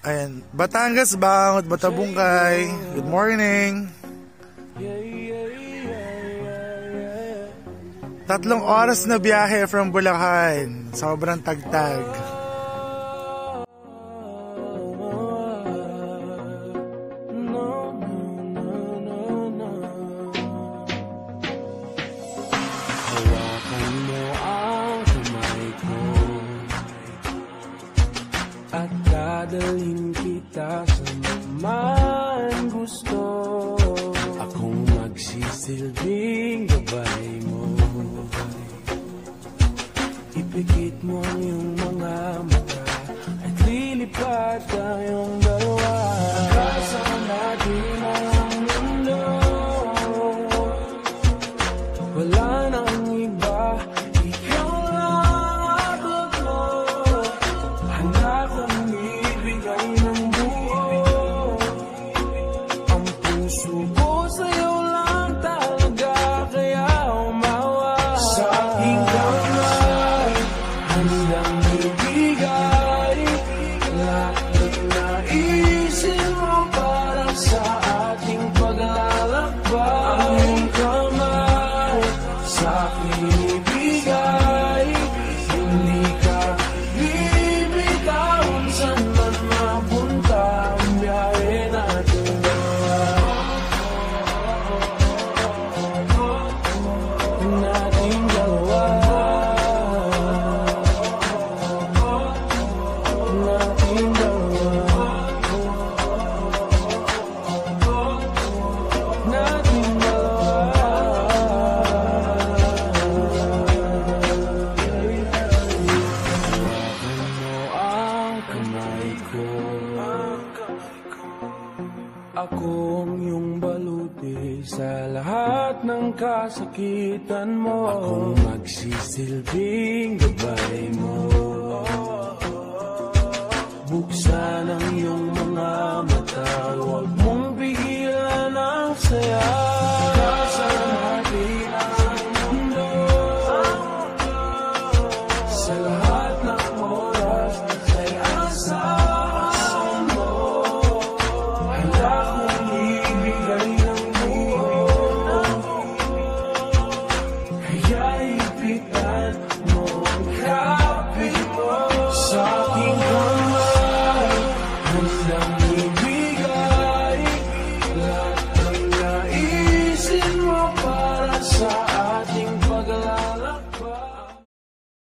Ayan, Batangas, Bangot, Batabungkay. Good morning. 3 oras na biyahe from Bulacan. Sobrang tagtag. Hawakan mo ang kamay ko at dadalhin kita sa man gusto. Akong magsisilbing gabay mo. Ipikit mo ang iyong mga mata at lilipad tayong dalawa. Kasama natin ang mundo. Wala nang iba, ikaw lang ako. Handa kong ibigay ng buo. Ang puso ko sa'yo lang talaga, kaya umawa. Sa aking kamay, handang ibigay lahat ng naisin mo para sa ating paglalakbay. Ang iyong kamay sa akin ibigay, hindi ka bibitawan. Saan man mapunta ang biyahe natin dalawa. Nating dalawa. Nating dalawa. Nating ako ang iyong baluti sa lahat ng kasakitan mo. Akong magsisilbing gabay mo. Buksan ang iyong mga mata, huwag mong pigilan ang saya.